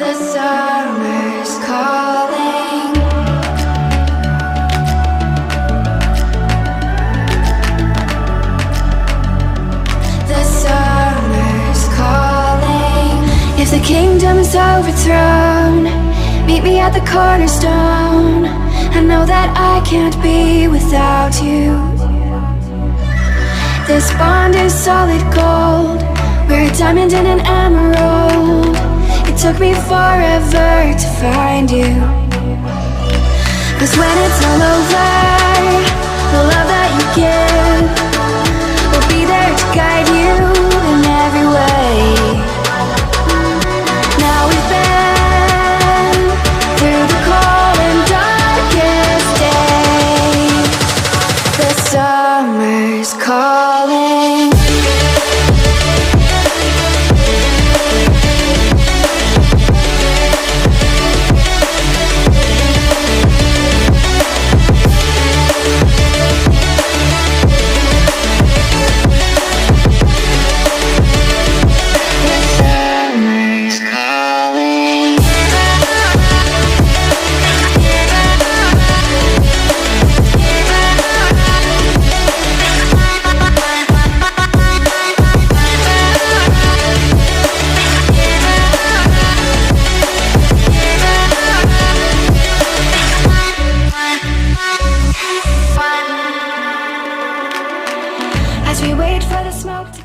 The summer's calling. The summer's calling. If the kingdom is overthrown, meet me at the cornerstone. I know that I can't be without you. This bond is solid gold. We're a diamond and an emerald. It took me forever to find you. 'Cause when it's all over, the love that you give will be there to guide you in every way. Now we've been through the cold and darkest days. The summer's calling. As we wait for the smoke to